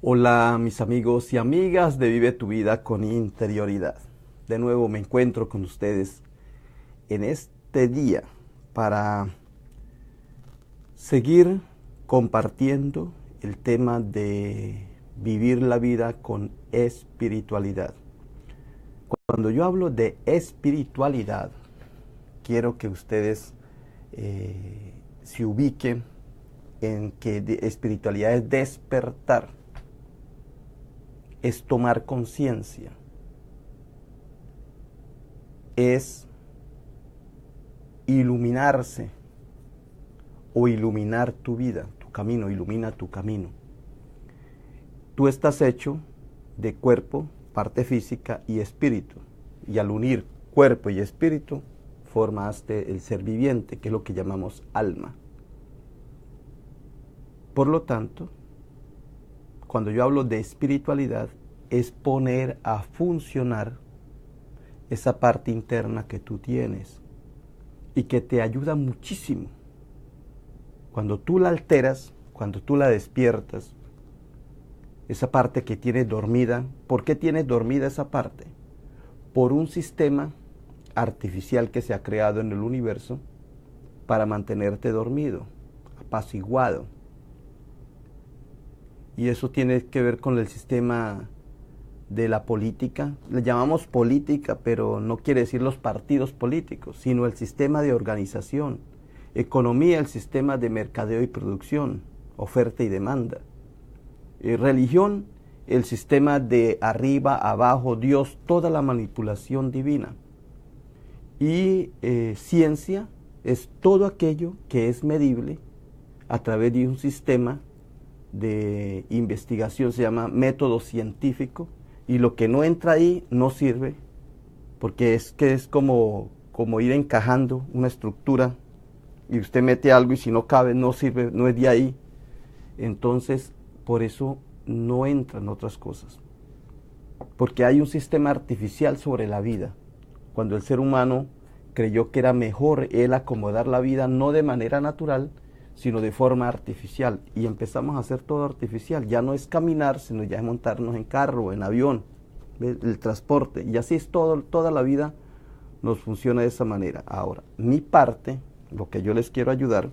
Hola mis amigos y amigas de Vive tu vida con interioridad. De nuevo me encuentro con ustedes en este día para seguir compartiendo el tema de vivir la vida con espiritualidad. Cuando yo hablo de espiritualidad, quiero que ustedes se ubiquen en que espiritualidad es despertar, es tomar conciencia, es iluminarse o iluminar tu vida, tu camino, ilumina tu camino. Tú estás hecho de cuerpo, parte física y espíritu. Y al unir cuerpo y espíritu, formaste el ser viviente, que es lo que llamamos alma. Por lo tanto, cuando yo hablo de espiritualidad, es poner a funcionar esa parte interna que tú tienes y que te ayuda muchísimo. Cuando tú la alteras, cuando tú la despiertas, esa parte que tienes dormida, ¿por qué tienes dormida esa parte? Por un sistema artificial que se ha creado en el universo para mantenerte dormido, apaciguado. Y eso tiene que ver con el sistema de la política. Le llamamos política, pero no quiere decir los partidos políticos, sino el sistema de organización. Economía, el sistema de mercadeo y producción, oferta y demanda. Religión, el sistema de arriba, abajo, Dios, toda la manipulación divina. Y ciencia es todo aquello que es medible a través de un sistema de investigación, se llama método científico, y lo que no entra ahí no sirve, porque es como ir encajando una estructura y usted mete algo y si no cabe no sirve, no es de ahí. Entonces por eso no entran otras cosas, porque hay un sistema artificial sobre la vida. Cuando el ser humano creyó que era mejor él acomodar la vida no de manera natural, sino de forma artificial, y empezamos a hacer todo artificial. Ya no es caminar, sino ya es montarnos en carro, en avión, el transporte, y así es toda la vida nos funciona de esa manera. Ahora, mi parte, lo que yo les quiero ayudar,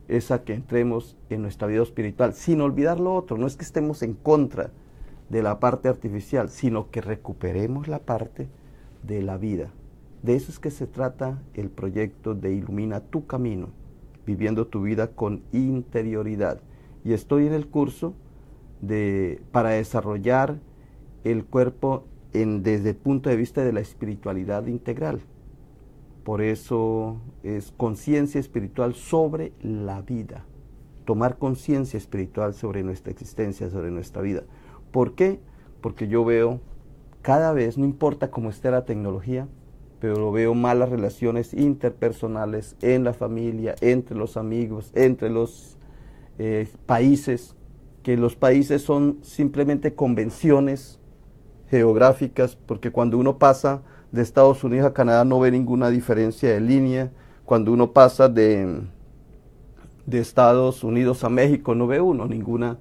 es a que entremos en nuestra vida espiritual, sin olvidar lo otro. No es que estemos en contra de la parte artificial, sino que recuperemos la parte de la vida. De eso es que se trata el proyecto de Ilumina tu Camino, viviendo tu vida con interioridad. Y estoy en el curso para desarrollar el cuerpo desde el punto de vista de la espiritualidad integral. Por eso es conciencia espiritual sobre la vida. Tomar conciencia espiritual sobre nuestra existencia, sobre nuestra vida. ¿Por qué? Porque yo veo cada vez, no importa cómo esté la tecnología, pero veo malas relaciones interpersonales en la familia, entre los amigos, entre los países, que los países son simplemente convenciones geográficas, porque cuando uno pasa de Estados Unidos a Canadá no ve ninguna diferencia de línea. Cuando uno pasa de Estados Unidos a México no ve uno ninguna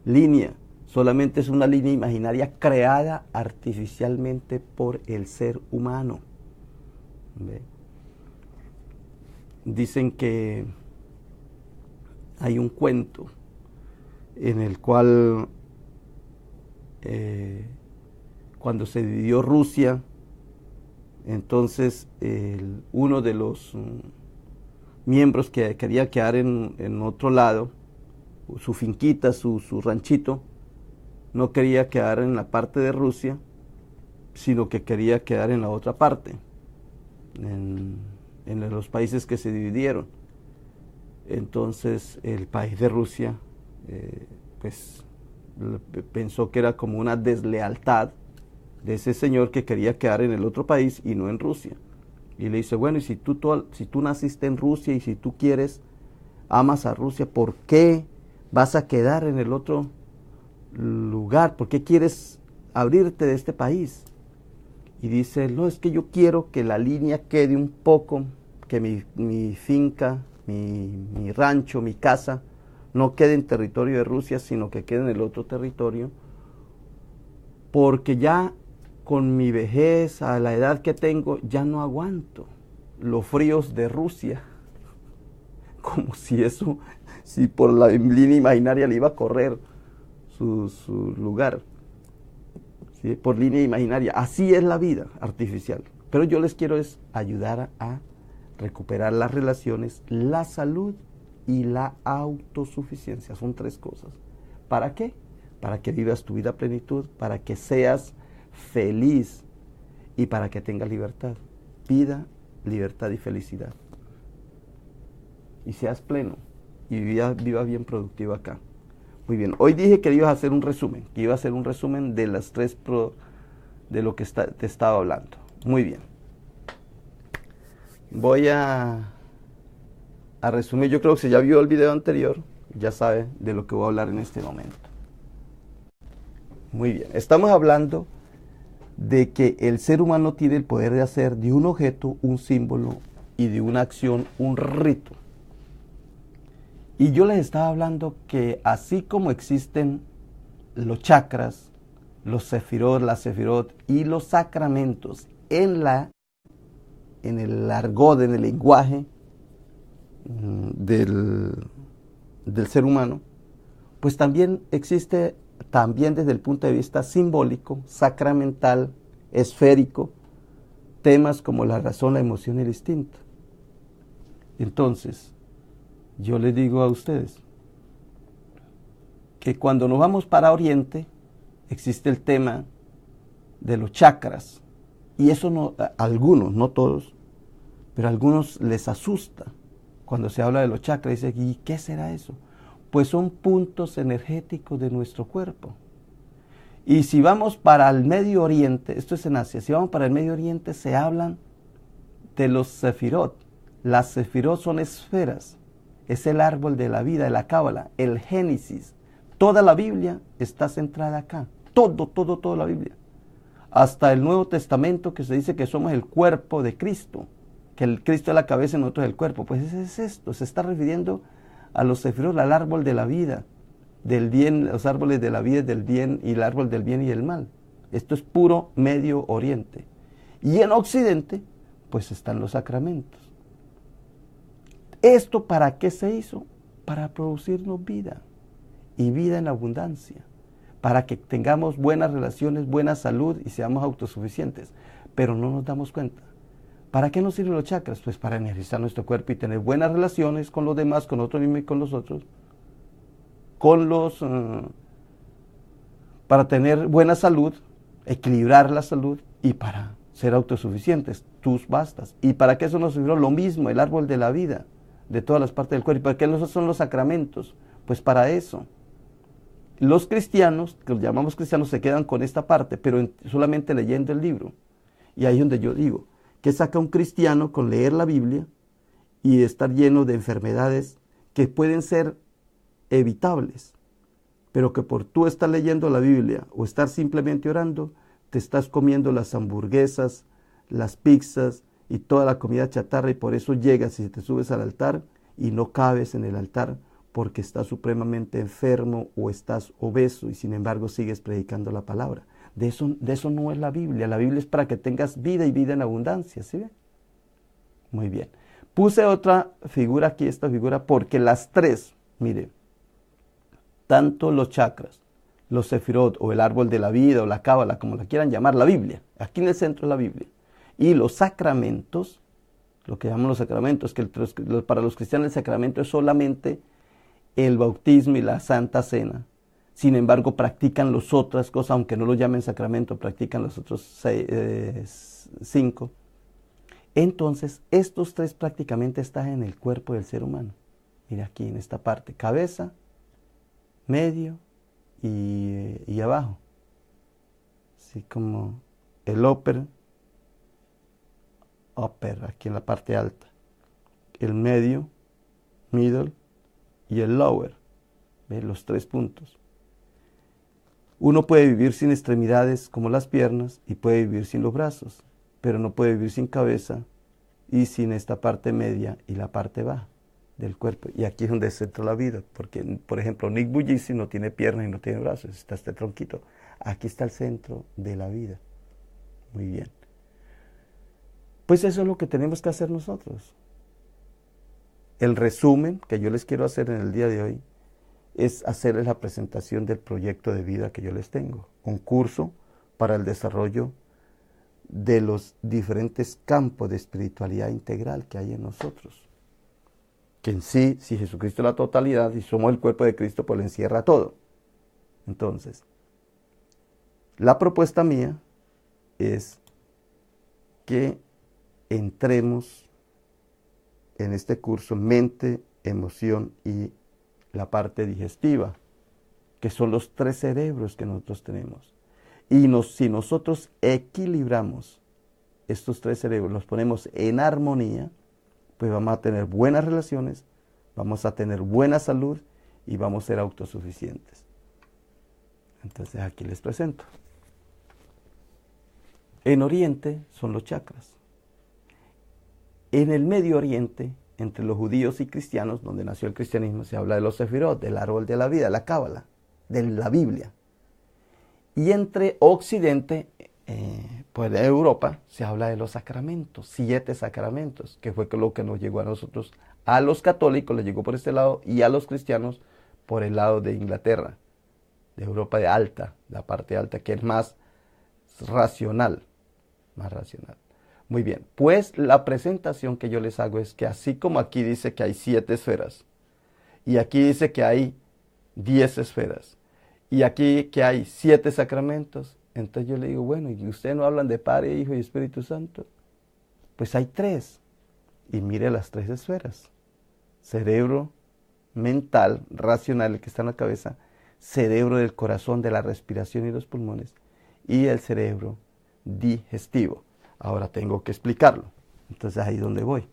línea. Solamente es una línea imaginaria creada artificialmente por el ser humano. ¿Ve? Dicen que hay un cuento en el cual cuando se dividió Rusia, entonces uno de los miembros que quería quedar en otro lado, su finquita, su ranchito, no quería quedar en la parte de Rusia, sino que quería quedar en la otra parte, en los países que se dividieron. Entonces el país de Rusia pues pensó que era como una deslealtad de ese señor que quería quedar en el otro país y no en Rusia. Y le dice, bueno, y si tú naciste en Rusia y si tú amas a Rusia, ¿por qué vas a quedar en el otro lugar? ¿Por qué quieres abrirte de este país? Y dice, no, es que yo quiero que la línea quede un poco, que mi finca, mi rancho, mi casa, no quede en territorio de Rusia, sino que quede en el otro territorio, porque ya con mi vejez, a la edad que tengo, ya no aguanto los fríos de Rusia, como si eso, si por la línea imaginaria le iba a correr su lugar, ¿sí? Por línea imaginaria. Así es la vida artificial. Pero yo les quiero es ayudar a recuperar las relaciones, la salud y la autosuficiencia. Son tres cosas. ¿Para qué? Para que vivas tu vida a plenitud, para que seas feliz y para que tengas libertad. Vida, libertad y felicidad. Y seas pleno y viva bien productivo acá. Muy bien, hoy dije que ibas a hacer un resumen, que iba a hacer un resumen de las de lo que te estaba hablando. Muy bien. Voy a resumir, yo creo que si ya vio el video anterior, ya sabe de lo que voy a hablar en este momento. Muy bien, estamos hablando de que el ser humano tiene el poder de hacer de un objeto un símbolo y de una acción un rito. Y yo les estaba hablando que así como existen los chakras, los sefirot, la sefirot y los sacramentos en el argot, en el lenguaje del ser humano, pues también existe también desde el punto de vista simbólico, sacramental, esférico, temas como la razón, la emoción y el instinto. Entonces, yo les digo a ustedes que cuando nos vamos para Oriente, existe el tema de los chakras. Y eso no, algunos, no todos, pero a algunos les asusta cuando se habla de los chakras. Dicen, ¿y qué será eso? Pues son puntos energéticos de nuestro cuerpo. Y si vamos para el Medio Oriente, esto es en Asia, si vamos para el Medio Oriente se hablan de los sefirot. Las sefirot son esferas. Es el árbol de la vida, de la cábala, el Génesis. Toda la Biblia está centrada acá. Toda la Biblia. Hasta el Nuevo Testamento que se dice que somos el cuerpo de Cristo. Que el Cristo es la cabeza y nosotros el cuerpo. Pues ese es esto. Se está refiriendo a los sefirot, al árbol de la vida, del bien, los árboles de la vida del bien y el árbol del bien y el mal. Esto es puro Medio Oriente. Y en Occidente, pues están los sacramentos. ¿Esto para qué se hizo? Para producirnos vida, y vida en abundancia, para que tengamos buenas relaciones, buena salud y seamos autosuficientes. Pero no nos damos cuenta. ¿Para qué nos sirven los chakras? Pues para energizar nuestro cuerpo y tener buenas relaciones con los demás, con nosotros mismos y con los otros, para tener buena salud, equilibrar la salud y para ser autosuficientes. Tú bastas. ¿Y para qué eso nos sirvió? Lo mismo, el árbol de la vida, de todas las partes del cuerpo. ¿Y para qué nosotros son los sacramentos? Pues para eso. Los cristianos, que los llamamos cristianos, se quedan con esta parte, pero solamente leyendo el libro. Y ahí es donde yo digo, ¿qué saca un cristiano con leer la Biblia y estar lleno de enfermedades que pueden ser evitables, pero que por tú estar leyendo la Biblia o estar simplemente orando, te estás comiendo las hamburguesas, las pizzas y toda la comida chatarra, y por eso llegas y te subes al altar y no cabes en el altar porque estás supremamente enfermo o estás obeso y sin embargo sigues predicando la palabra. De eso no es la Biblia. La Biblia es para que tengas vida y vida en abundancia, ¿sí ve? Muy bien. Puse otra figura aquí, esta figura, porque las tres, mire, tanto los chakras, los sefirot o el árbol de la vida o la cábala, como la quieran llamar, la Biblia, aquí en el centro de la Biblia, y los sacramentos, lo que llamamos los sacramentos, que para los cristianos el sacramento es solamente el bautismo y la Santa Cena. Sin embargo, practican las otras cosas, aunque no lo llamen sacramento, practican los otros 5. Entonces, estos tres prácticamente están en el cuerpo del ser humano. Mira aquí en esta parte, cabeza, medio y abajo. Así como el upper, aquí en la parte alta. El medio, middle y el lower. ¿Ve? Los 3 puntos. Uno puede vivir sin extremidades como las piernas y puede vivir sin los brazos, pero no puede vivir sin cabeza y sin esta parte media y la parte baja. del cuerpo. Y aquí es donde se centra la vida, porque, por ejemplo, Nick Vujicic no tiene piernas y no tiene brazos, está este tronquito. Aquí está el centro de la vida. Muy bien. Pues eso es lo que tenemos que hacer nosotros. El resumen que yo les quiero hacer en el día de hoy es hacerles la presentación del proyecto de vida que yo les tengo. Un curso para el desarrollo de los diferentes campos de espiritualidad integral que hay en nosotros. Que en sí, si Jesucristo es la totalidad y somos el cuerpo de Cristo, pues lo encierra todo. Entonces, la propuesta mía es que entremos en este curso mente, emoción y la parte digestiva, que son los 3 cerebros que nosotros tenemos. Y si nosotros equilibramos estos 3 cerebros, los ponemos en armonía, pues vamos a tener buenas relaciones, vamos a tener buena salud y vamos a ser autosuficientes. Entonces aquí les presento. En Oriente son los chakras. En el Medio Oriente, entre los judíos y cristianos, donde nació el cristianismo, se habla de los sefirot, del árbol de la vida, la cábala, de la Biblia. Y entre Occidente, pues de Europa, se habla de los sacramentos, 7 sacramentos, que fue lo que nos llegó a nosotros. A los católicos les llegó por este lado y a los cristianos por el lado de Inglaterra, de Europa de alta, la parte alta, que es más racional, más racional. Muy bien, pues la presentación que yo les hago es que así como aquí dice que hay 7 esferas, y aquí dice que hay 10 esferas, y aquí que hay 7 sacramentos, entonces yo le digo, bueno, ¿y ustedes no hablan de Padre, Hijo y Espíritu Santo? Pues hay 3, y mire las 3 esferas: cerebro mental, racional, el que está en la cabeza, cerebro del corazón, de la respiración y los pulmones, y el cerebro digestivo. Ahora tengo que explicarlo. Entonces ahí es donde voy.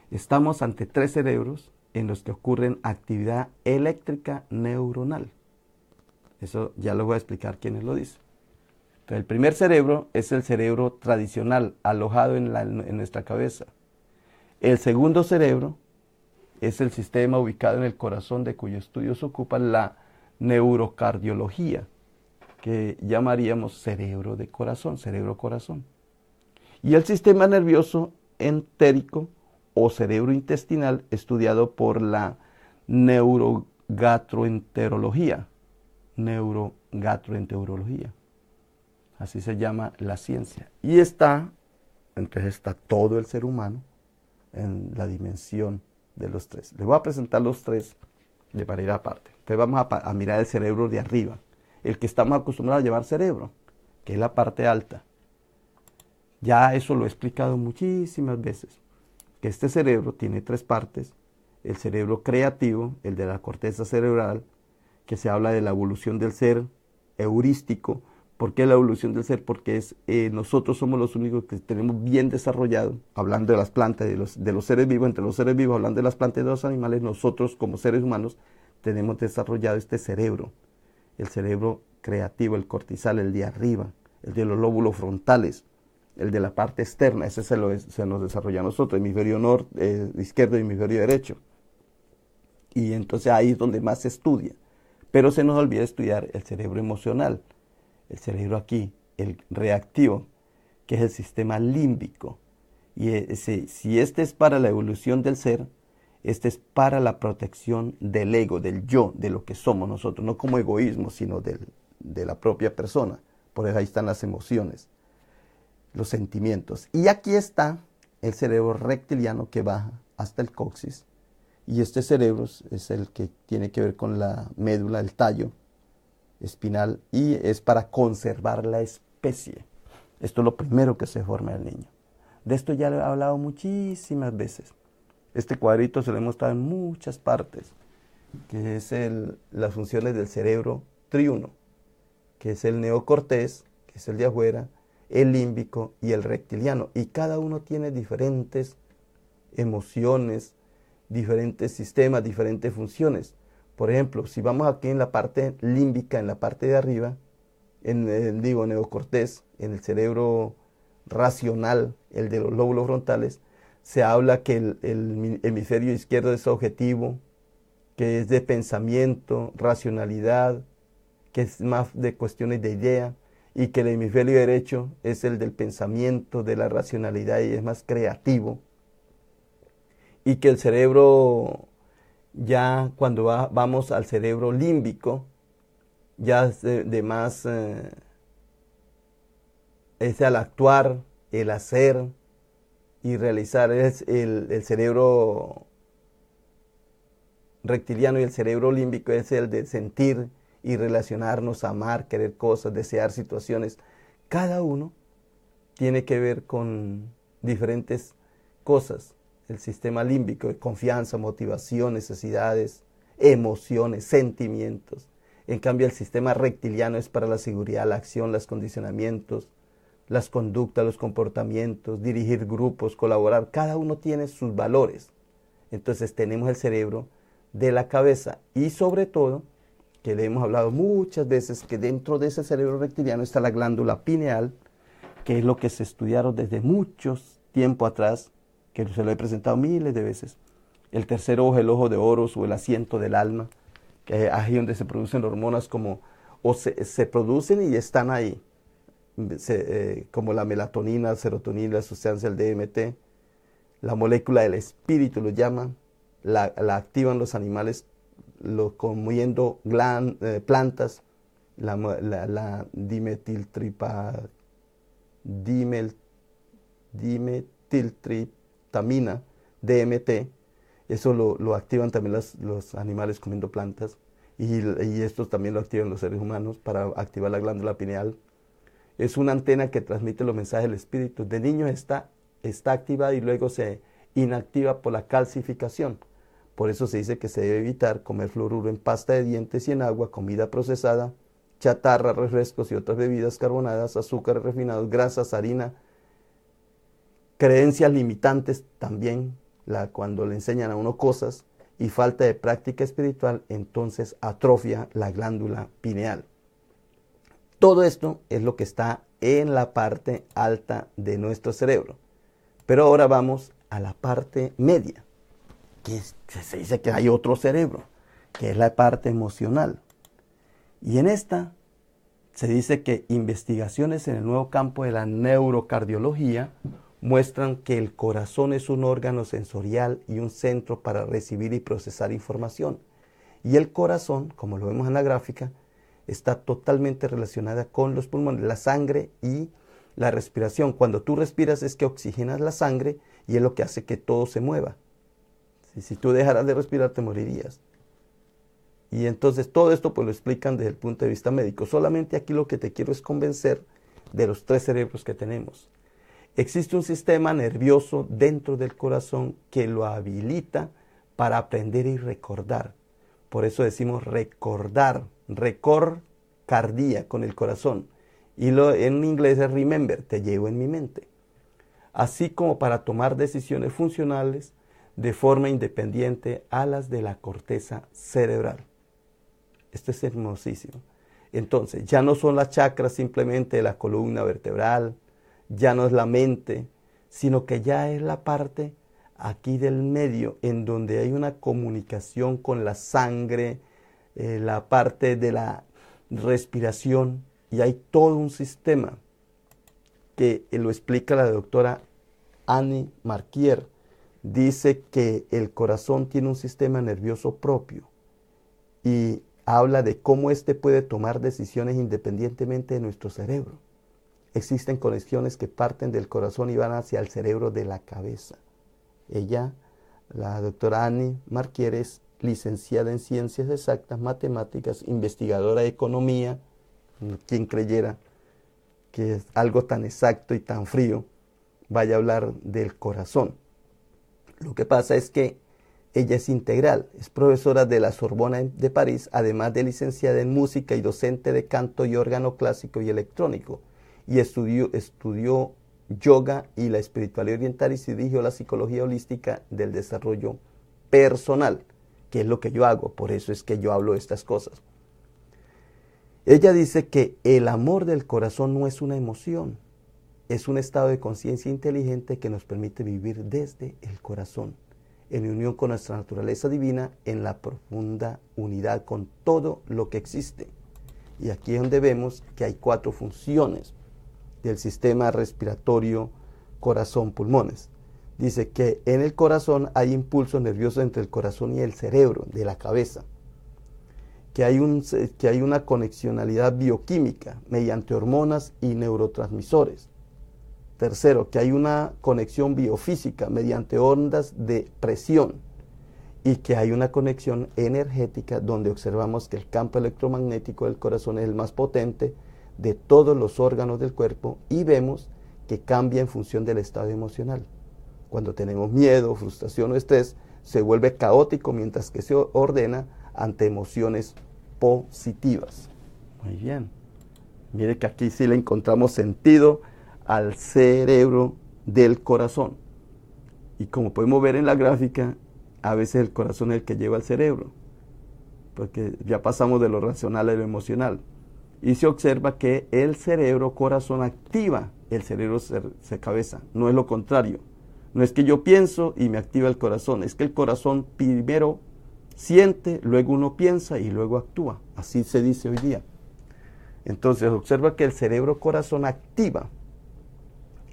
Estamos ante 3 cerebros en los que ocurren actividad eléctrica neuronal. Eso ya lo voy a explicar quiénes lo dicen. Entonces, el primer cerebro es el cerebro tradicional, alojado en nuestra cabeza. El segundo cerebro es el sistema ubicado en el corazón, de cuyo estudio se ocupa la neurocardiología, que llamaríamos cerebro de corazón, cerebro-corazón. Y el sistema nervioso entérico o cerebro intestinal, estudiado por la neurogastroenterología. Neurogastroenterología. Así se llama la ciencia. Y entonces está todo el ser humano en la dimensión de los 3. Les voy a presentar los 3 de manera aparte. Entonces vamos a mirar el cerebro de arriba, el que estamos acostumbrados a llamar cerebro, que es la parte alta. Ya eso lo he explicado muchísimas veces, que este cerebro tiene 3 partes: el cerebro creativo, el de la corteza cerebral, que se habla de la evolución del ser, heurístico. ¿Por qué la evolución del ser? Porque nosotros somos los únicos que tenemos bien desarrollado, hablando de las plantas, de los seres vivos, entre los seres vivos, hablando de las plantas y de los animales, nosotros como seres humanos tenemos desarrollado este cerebro, el cerebro creativo, el cortisal, el de arriba, el de los lóbulos frontales, el de la parte externa. Ese se nos desarrolla a nosotros, hemisferio norte, izquierdo y hemisferio derecho. Y entonces ahí es donde más se estudia. Pero se nos olvida estudiar el cerebro emocional, el cerebro aquí, el reactivo, que es el sistema límbico. Y si este es para la evolución del ser, este es para la protección del ego, del yo, de lo que somos nosotros, no como egoísmo, sino de la propia persona. Por eso ahí están las emociones, los sentimientos. Y aquí está el cerebro reptiliano, que baja hasta el coxis. Y este cerebro es el que tiene que ver con la médula, el tallo espinal, y es para conservar la especie. Esto es lo primero que se forma en el niño. De esto ya lo he hablado muchísimas veces. Este cuadrito se lo he mostrado en muchas partes, que es las funciones del cerebro triuno, que es el neocortés, que es el de afuera, el límbico y el reptiliano. Y cada uno tiene diferentes emociones, diferentes sistemas, diferentes funciones. Por ejemplo, si vamos aquí en la parte límbica, en la parte de arriba, neocortés, en el cerebro racional, el de los lóbulos frontales, Se habla que el hemisferio izquierdo es objetivo, que es de pensamiento, racionalidad, que es más de cuestiones de idea, y que el hemisferio derecho es el del pensamiento, de la racionalidad y es más creativo. Y que el cerebro, ya cuando vamos al cerebro límbico, ya es de más, es al actuar, el hacer y realizar, es el cerebro reptiliano, y el cerebro límbico es el de sentir y relacionarnos, amar, querer cosas, desear situaciones. Cada uno tiene que ver con diferentes cosas. El sistema límbico de confianza, motivación, necesidades, emociones, sentimientos. En cambio, el sistema reptiliano es para la seguridad, la acción, los condicionamientos, las conductas, los comportamientos, dirigir grupos, colaborar. Cada uno tiene sus valores. Entonces tenemos el cerebro de la cabeza y sobre todo, que le hemos hablado muchas veces, que dentro de ese cerebro reptiliano está la glándula pineal, que es lo que se estudiaron desde muchos tiempo atrás, que se lo he presentado miles de veces. El tercer ojo, el ojo de Horus o el asiento del alma, que es ahí donde se producen hormonas o se producen y están ahí, como la melatonina, la serotonina, la sustancia del DMT, la molécula del espíritu lo llaman, la activan los animales comiendo plantas, la dimetiltriptamina, DMT, eso lo activan también los animales comiendo plantas, y esto también lo activan los seres humanos para activar la glándula pineal. Es una antena que transmite los mensajes del espíritu. De niño está activada y luego se inactiva por la calcificación. Por eso se dice que se debe evitar comer fluoruro en pasta de dientes y en agua, comida procesada, chatarra, refrescos y otras bebidas carbonadas, azúcares refinados, grasas, harina. Creencias limitantes también, cuando le enseñan a uno cosas, y falta de práctica espiritual, entonces atrofia la glándula pineal. Todo esto es lo que está en la parte alta de nuestro cerebro. Pero ahora vamos a la parte media, que se dice que hay otro cerebro, que es la parte emocional. Y en esta se dice que investigaciones en el nuevo campo de la neurocardiología muestran que el corazón es un órgano sensorial y un centro para recibir y procesar información. Y el corazón, como lo vemos en la gráfica, está totalmente relacionada con los pulmones, la sangre y la respiración. Cuando tú respiras es que oxigenas la sangre y es lo que hace que todo se mueva. Si tú dejaras de respirar te morirías. Y entonces todo esto pues lo explican desde el punto de vista médico. Solamente aquí lo que te quiero es convencer de los tres cerebros que tenemos. Existe un sistema nervioso dentro del corazón que lo habilita para aprender y recordar. Por eso decimos recordar, recordcardia con el corazón. Y en inglés es remember, te llevo en mi mente. Así como para tomar decisiones funcionales de forma independiente a las de la corteza cerebral. Esto es hermosísimo. Entonces, ya no son las chakras simplemente de la columna vertebral, ya no es la mente, sino que ya es la parte aquí del medio en donde hay una comunicación con la sangre, la parte de la respiración, y hay todo un sistema que lo explica la doctora Annie Marquier. Dice que el corazón tiene un sistema nervioso propio y habla de cómo éste puede tomar decisiones independientemente de nuestro cerebro. Existen conexiones que parten del corazón y van hacia el cerebro de la cabeza. Ella, la doctora Annie Marquier, es licenciada en Ciencias Exactas, Matemáticas, investigadora de Economía. Quien creyera que es algo tan exacto y tan frío vaya a hablar del corazón. Lo que pasa es que ella es integral, es profesora de la Sorbona de París, además de licenciada en música y docente de canto y órgano clásico y electrónico, y estudió yoga y la espiritualidad oriental y se dirigió a la psicología holística del desarrollo personal, que es lo que yo hago, por eso es que yo hablo de estas cosas. Ella dice que el amor del corazón no es una emoción, es un estado de conciencia inteligente que nos permite vivir desde el corazón, en unión con nuestra naturaleza divina, en la profunda unidad con todo lo que existe. Y aquí es donde vemos que hay 4 funciones del sistema respiratorio, corazón, pulmones. Dice que en el corazón hay impulsos nerviosos entre el corazón y el cerebro, de la cabeza. Que hay una conexionalidad bioquímica mediante hormonas y neurotransmisores. Tercero, que hay una conexión biofísica mediante ondas de presión. Y que hay una conexión energética donde observamos que el campo electromagnético del corazón es el más potente de todos los órganos del cuerpo y vemos que cambia en función del estado emocional. Cuando tenemos miedo, frustración o estrés, se vuelve caótico mientras que se ordena ante emociones positivas. Muy bien. Mire que aquí sí le encontramos sentido al cerebro del corazón. Y como podemos ver en la gráfica, a veces el corazón es el que lleva al cerebro, porque ya pasamos de lo racional a lo emocional. Y se observa que el cerebro corazón activa el cerebro cabeza, no es lo contrario. No es que yo pienso y me activa el corazón, es que el corazón primero siente, luego uno piensa y luego actúa. Así se dice hoy día. Entonces observa que el cerebro corazón activa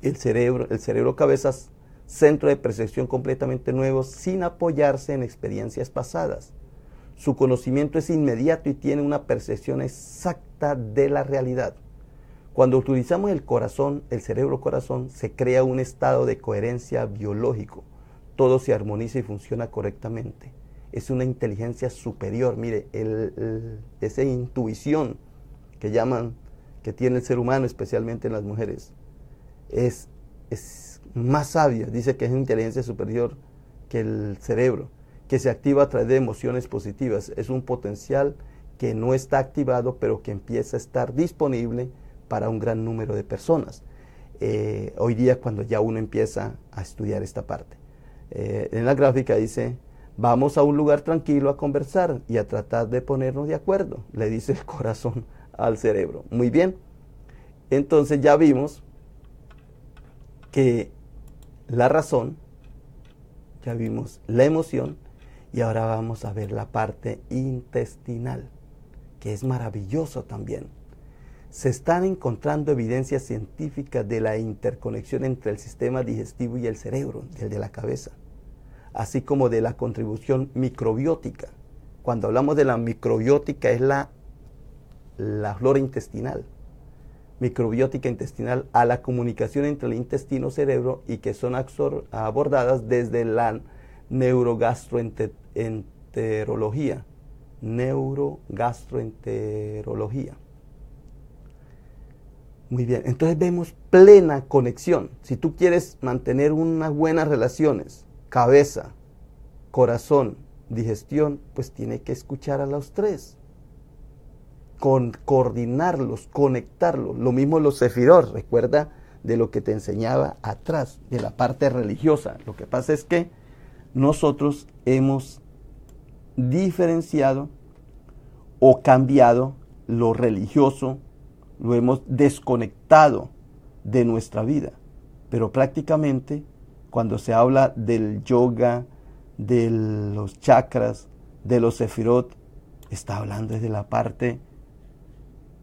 el cerebro cabeza, centro de percepción completamente nuevo sin apoyarse en experiencias pasadas. Su conocimiento es inmediato y tiene una percepción exacta de la realidad. Cuando utilizamos el corazón, el cerebro corazón, se crea un estado de coherencia biológico. Todo se armoniza y funciona correctamente. Es una inteligencia superior. Mire, esa intuición que tiene el ser humano, especialmente en las mujeres, es más sabia. Dice que es una inteligencia superior que el cerebro, que se activa a través de emociones positivas. Es un potencial que no está activado, pero que empieza a estar disponible para un gran número de personas. Hoy día, cuando ya uno empieza a estudiar esta parte. En la gráfica dice, vamos a un lugar tranquilo a conversar y a tratar de ponernos de acuerdo, le dice el corazón al cerebro. Muy bien. Entonces ya vimos que la razón, ya vimos la emoción, y ahora vamos a ver la parte intestinal, que es maravilloso también. Se están encontrando evidencias científicas de la interconexión entre el sistema digestivo y el cerebro, el de la cabeza, así como de la contribución microbiótica. Cuando hablamos de la microbiótica es la flora intestinal, microbiótica intestinal, a la comunicación entre el intestino-cerebro y que son abordadas desde la neurogastroenterología. Muy bien, entonces vemos plena conexión. Si tú quieres mantener unas buenas relaciones, cabeza, corazón, digestión, pues tiene que escuchar a los tres, coordinarlos, conectarlos. Lo mismo los sefirot, recuerda de lo que te enseñaba atrás, de la parte religiosa. Lo que pasa es que nosotros hemos diferenciado o cambiado lo religioso, lo hemos desconectado de nuestra vida. Pero prácticamente cuando se habla del yoga, de los chakras, de los sefirot, está hablando desde la parte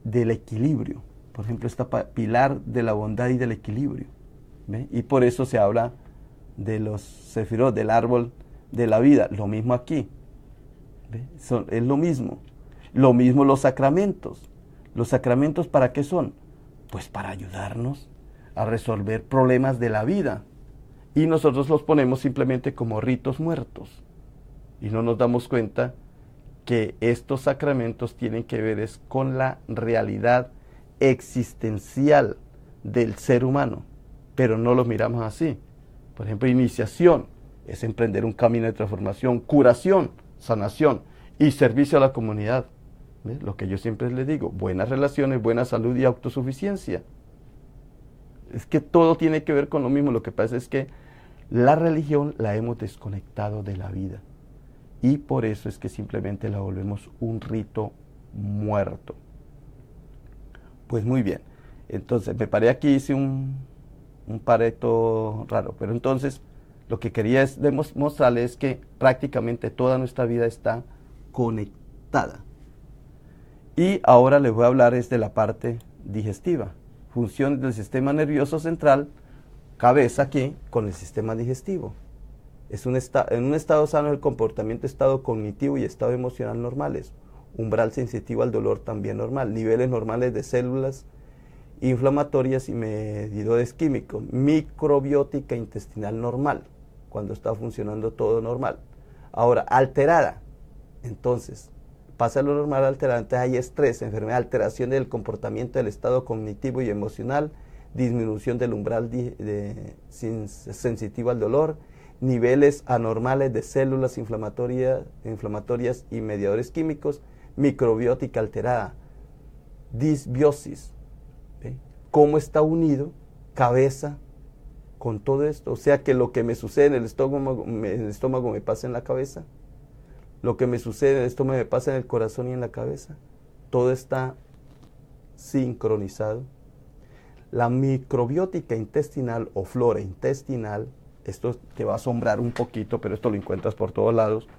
del equilibrio. Por ejemplo, esta pilar de la bondad y del equilibrio. ¿Ve? Y por eso se habla de los sefirot, del árbol de la vida. Lo mismo aquí. ¿Ve? Es lo mismo. Lo mismo los sacramentos. ¿Los sacramentos para qué son? Pues para ayudarnos a resolver problemas de la vida. Y nosotros los ponemos simplemente como ritos muertos. Y no nos damos cuenta que estos sacramentos tienen que ver con la realidad existencial del ser humano. Pero no los miramos así. Por ejemplo, iniciación es emprender un camino de transformación, curación, sanación y servicio a la comunidad. ¿Ves? Lo que yo siempre les digo, buenas relaciones, buena salud y autosuficiencia. Es que todo tiene que ver con lo mismo. Lo que pasa es que la religión la hemos desconectado de la vida. Y por eso es que simplemente la volvemos un rito muerto. Pues muy bien. Entonces, me paré aquí, hice un un Pareto raro. Pero entonces, lo que quería es mostrarles es que prácticamente toda nuestra vida está conectada. Y ahora les voy a hablar es de la parte digestiva. Funciones del sistema nervioso central, cabeza aquí, con el sistema digestivo. En un estado sano el comportamiento, estado cognitivo y estado emocional normales. Umbral sensitivo al dolor también normal. Niveles normales de células inflamatorias y medidores químicos. Microbiótica intestinal normal, cuando está funcionando todo normal. Ahora, alterada. Entonces, pasa lo normal alterada. Entonces hay estrés, enfermedad, alteración del comportamiento del estado cognitivo y emocional, disminución del umbral sensitivo al dolor, niveles anormales de células inflamatorias y mediadores químicos, microbiótica alterada, disbiosis. ¿Ve? ¿Cómo está unido cabeza con todo esto? O sea que lo que me sucede en el estómago me pasa en la cabeza, lo que me sucede en el estómago me pasa en el corazón y en la cabeza. Todo está sincronizado. La microbiótica intestinal o flora intestinal, esto te va a asombrar un poquito, pero esto lo encuentras por todos lados,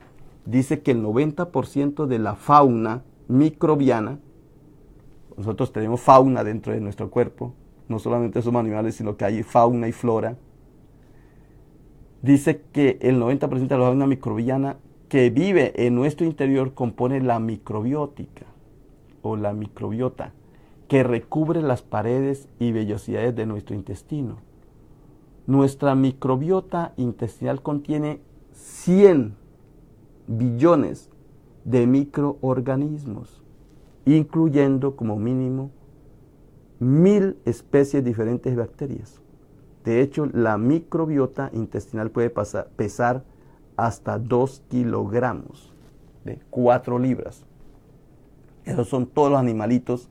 dice que el 90% de la fauna microbiana, nosotros tenemos fauna dentro de nuestro cuerpo, no solamente somos animales, sino que hay fauna y flora, dice que el 90% de la fauna microbiana que vive en nuestro interior compone la microbiótica o la microbiota, que recubre las paredes y vellosidades de nuestro intestino. Nuestra microbiota intestinal contiene 100 billones de microorganismos, incluyendo como mínimo 1000 especies diferentes de bacterias. De hecho, la microbiota intestinal puede pesar hasta 2 kilogramos, de 4 libras. Esos son todos los animalitos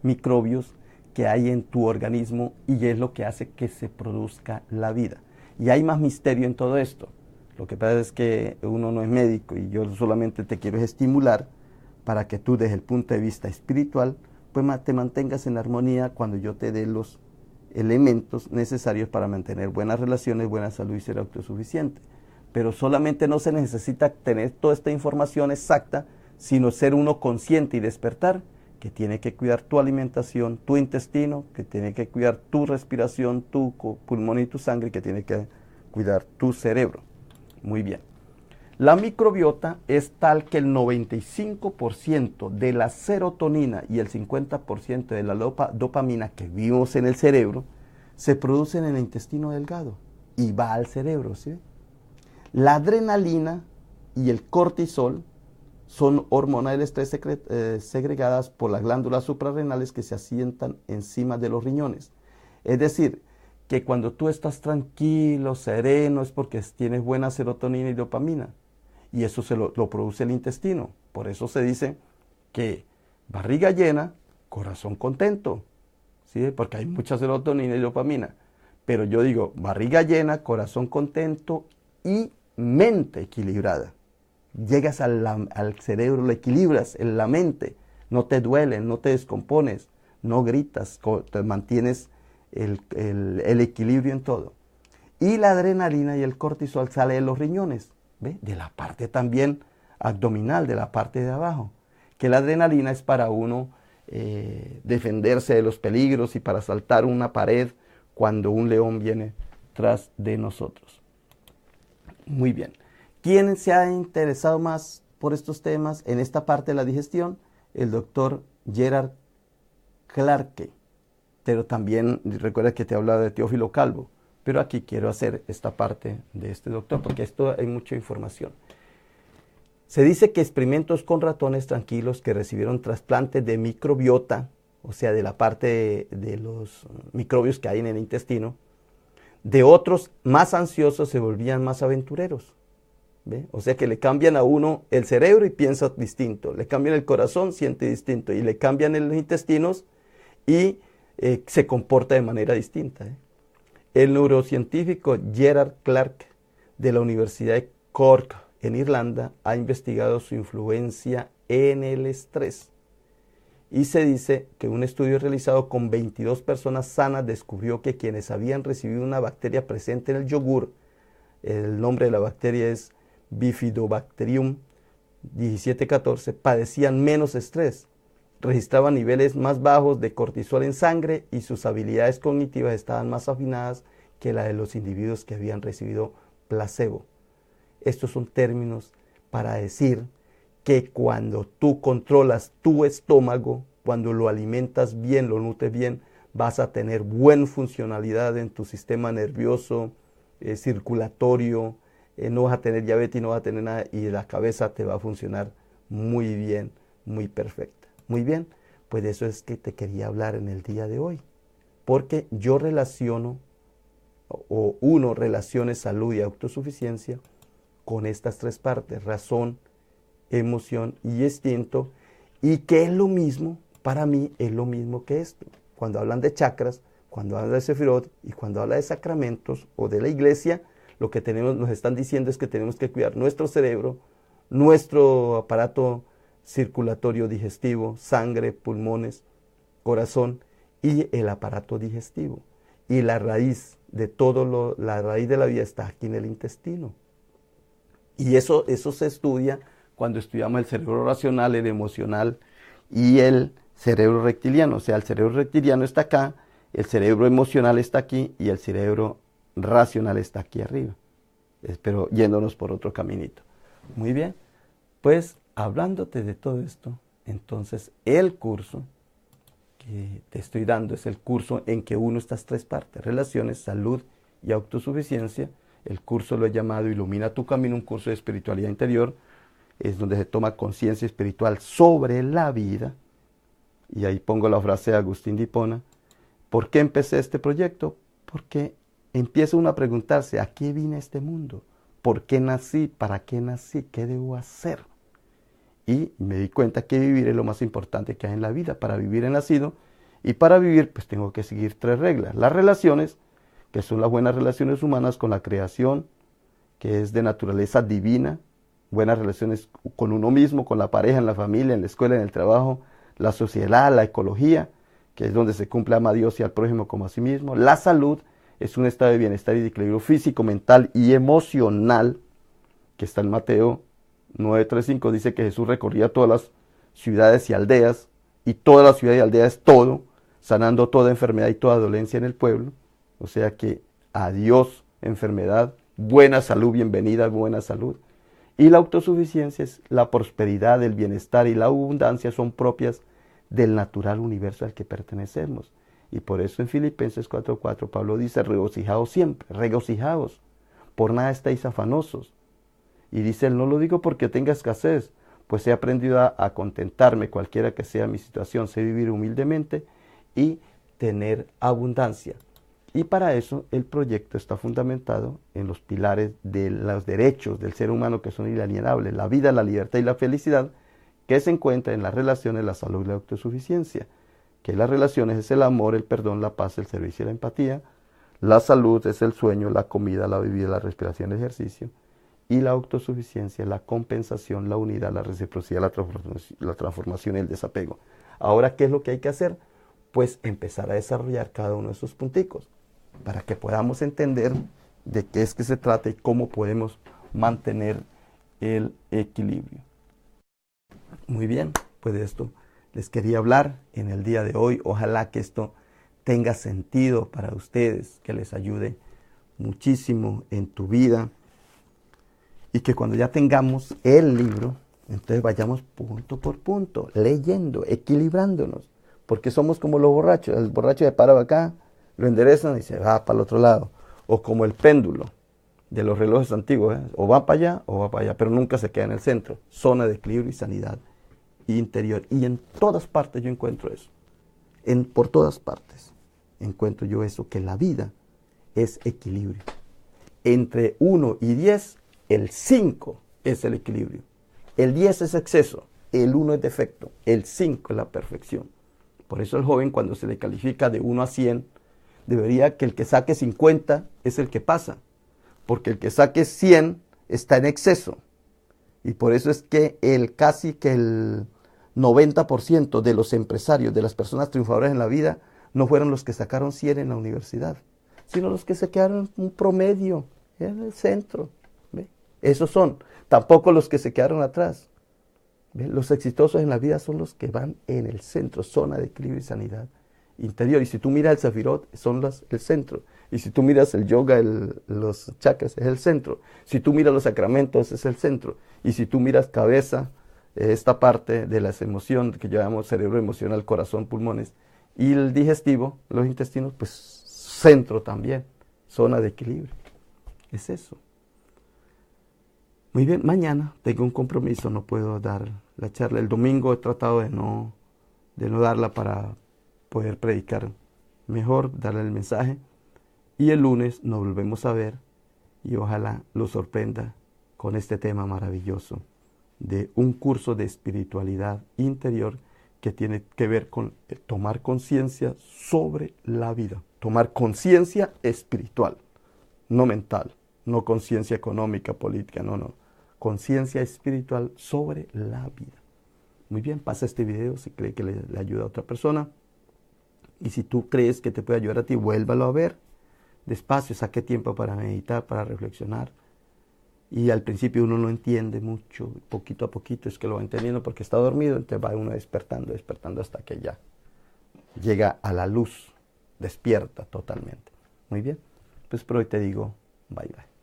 microbios que hay en tu organismo y es lo que hace que se produzca la vida. Y hay más misterio en todo esto. Lo que pasa es que uno no es médico y yo solamente te quiero estimular para que tú desde el punto de vista espiritual pues te mantengas en armonía cuando yo te dé los elementos necesarios para mantener buenas relaciones, buena salud y ser autosuficiente. Pero solamente no se necesita tener toda esta información exacta, sino ser uno consciente y despertar que tiene que cuidar tu alimentación, tu intestino, que tiene que cuidar tu respiración, tu pulmón y tu sangre, que tiene que cuidar tu cerebro. Muy bien. La microbiota es tal que el 95% de la serotonina y el 50% de la dopamina que vimos en el cerebro se producen en el intestino delgado y va al cerebro, ¿sí? La adrenalina y el cortisol son hormonas del estrés segregadas por las glándulas suprarrenales que se asientan encima de los riñones. Es decir, que cuando tú estás tranquilo, sereno, es porque tienes buena serotonina y dopamina. Y eso lo produce el intestino. Por eso se dice que barriga llena, corazón contento. ¿Sí? Porque hay mucha serotonina y dopamina. Pero yo digo, barriga llena, corazón contento y mente equilibrada. Llegas al cerebro, lo equilibras en la mente, no te duele, no te descompones, no gritas, te mantienes el equilibrio en todo. Y la adrenalina y el cortisol sale de los riñones, ¿ve? De la parte también abdominal, de la parte de abajo, que la adrenalina es para uno defenderse de los peligros y para saltar una pared cuando un león viene tras de nosotros. Muy bien. ¿Quién se ha interesado más por estos temas en esta parte de la digestión? El doctor Gerard Clarke. Pero también recuerda que te he hablado de Teófilo Calvo. Pero aquí quiero hacer esta parte de este doctor porque esto hay mucha información. Se dice que experimentos con ratones tranquilos que recibieron trasplantes de microbiota, o sea, de la parte de los microbios que hay en el intestino, de otros más ansiosos se volvían más aventureros. ¿Ve? O sea que le cambian a uno el cerebro y piensa distinto, le cambian el corazón, siente distinto, y le cambian los intestinos y se comporta de manera distinta. El neurocientífico Gerard Clarke de la Universidad de Cork en Irlanda ha investigado su influencia en el estrés Y se dice que un estudio realizado con 22 personas sanas descubrió que quienes habían recibido una bacteria presente en el yogur, el nombre de la bacteria es Bifidobacterium 1714, padecían menos estrés, registraban niveles más bajos de cortisol en sangre y sus habilidades cognitivas estaban más afinadas que la de los individuos que habían recibido placebo. Estos son términos para decir que cuando tú controlas tu estómago, cuando lo alimentas bien, lo nutres bien, vas a tener buena funcionalidad en tu sistema nervioso, circulatorio, no vas a tener diabetes, no vas a tener nada, y la cabeza te va a funcionar muy bien, muy perfecta. Muy bien, pues de eso es que te quería hablar en el día de hoy, porque yo relaciono, o uno relacione salud y autosuficiencia con estas tres partes: razón, emoción y instinto, y que es lo mismo, para mí es lo mismo que esto. Cuando hablan de chakras, cuando hablan de Sefirot y cuando hablan de sacramentos o de la iglesia, lo que nos están diciendo es que tenemos que cuidar nuestro cerebro, nuestro aparato circulatorio digestivo, sangre, pulmones, corazón y el aparato digestivo. Y la raíz de la raíz de la vida está aquí en el intestino. Y eso se estudia cuando estudiamos el cerebro racional, el emocional y el cerebro reptiliano. O sea, el cerebro reptiliano está acá, el cerebro emocional está aquí y el cerebro racional está aquí arriba. Pero yéndonos por otro caminito. Muy bien, pues hablándote de todo esto, entonces el curso que te estoy dando es el curso en que uno estas tres partes: relaciones, salud y autosuficiencia. El curso lo he llamado Ilumina tu Camino, un curso de espiritualidad interior. Es donde se toma conciencia espiritual sobre la vida. Y ahí pongo la frase de Agustín de Hipona. ¿Por qué empecé este proyecto? Porque empieza uno a preguntarse: ¿a qué vine a este mundo? ¿Por qué nací? ¿Para qué nací? ¿Qué debo hacer? Y me di cuenta que vivir es lo más importante que hay en la vida. Para vivir he nacido, y para vivir pues tengo que seguir tres reglas. Las relaciones, que son las buenas relaciones humanas con la creación, que es de naturaleza divina. Buenas relaciones con uno mismo, con la pareja, en la familia, en la escuela, en el trabajo, la sociedad, la ecología, que es donde se cumple ama a Dios y al prójimo como a sí mismo. La salud es un estado de bienestar y de equilibrio físico, mental y emocional, que está en Mateo 9:35, dice que Jesús recorría todas las ciudades y aldeas, y toda la ciudad y aldea es todo, sanando toda enfermedad y toda dolencia en el pueblo. O sea que adiós enfermedad, buena salud, bienvenida, buena salud. Y la autosuficiencia es la prosperidad, el bienestar y la abundancia son propias del natural universo al que pertenecemos. Y por eso en Filipenses 4:4 Pablo dice: regocijaos siempre, regocijaos, por nada estáis afanosos. Y dice él: no lo digo porque tenga escasez, pues he aprendido a contentarme cualquiera que sea mi situación, sé vivir humildemente y tener abundancia. Y para eso el proyecto está fundamentado en los pilares de los derechos del ser humano, que son inalienables: la vida, la libertad y la felicidad, que se encuentra en las relaciones, la salud y la autosuficiencia. Que las relaciones es el amor, el perdón, la paz, el servicio y la empatía. La salud es el sueño, la comida, la bebida, la respiración, el ejercicio. Y la autosuficiencia es la compensación, la unidad, la reciprocidad, la transformación y el desapego. Ahora, ¿qué es lo que hay que hacer? Pues empezar a desarrollar cada uno de esos punticos, para que podamos entender de qué es que se trata y cómo podemos mantener el equilibrio. Muy bien, pues de esto les quería hablar en el día de hoy. Ojalá que esto tenga sentido para ustedes, que les ayude muchísimo en tu vida, y que cuando ya tengamos el libro, entonces vayamos punto por punto, leyendo, equilibrándonos, porque somos como los borrachos. El borracho se para acá, lo enderezan y se va para el otro lado. O como el péndulo de los relojes antiguos, o va para allá o va para allá, pero nunca se queda en el centro. Zona de equilibrio y sanidad interior. Y en todas partes yo encuentro eso. Por todas partes encuentro yo eso, que la vida es equilibrio. Entre 1 y 10, el 5 es el equilibrio. El 10 es exceso, el 1 es defecto, el 5 es la perfección. Por eso el joven, cuando se le califica de 1 a 100, debería que el que saque 50 es el que pasa, porque el que saque 100 está en exceso. Y por eso es que casi que el 90% de los empresarios, de las personas triunfadoras en la vida, no fueron los que sacaron 100 en la universidad, sino los que se quedaron en un promedio, en el centro. ¿Ve? Esos son, tampoco los que se quedaron atrás. ¿Ve? Los exitosos en la vida son los que van en el centro, zona de equilibrio y sanidad interior. Y si tú miras el Sefirot, son el centro. Y si tú miras el yoga, los chakras, es el centro. Si tú miras los sacramentos, es el centro. Y si tú miras cabeza, esta parte de las emociones que llamamos cerebro emocional, corazón, pulmones, y el digestivo, los intestinos, pues centro también, zona de equilibrio. Es eso. Muy bien, mañana tengo un compromiso, no puedo dar la charla. El domingo he tratado de no darla para poder predicar mejor, darle el mensaje. Y el lunes nos volvemos a ver y ojalá lo sorprenda con este tema maravilloso de un curso de espiritualidad interior que tiene que ver con tomar conciencia sobre la vida. Tomar conciencia espiritual, no mental, no conciencia económica, política, no. Conciencia espiritual sobre la vida. Muy bien, pasa este video si cree que le ayuda a otra persona. Y si tú crees que te puede ayudar a ti, vuélvalo a ver. Despacio, saque tiempo para meditar, para reflexionar. Y al principio uno no entiende mucho, poquito a poquito es que lo va entendiendo porque está dormido, entonces va uno despertando hasta que ya llega a la luz, despierta totalmente. Muy bien, pues por hoy te digo, bye bye.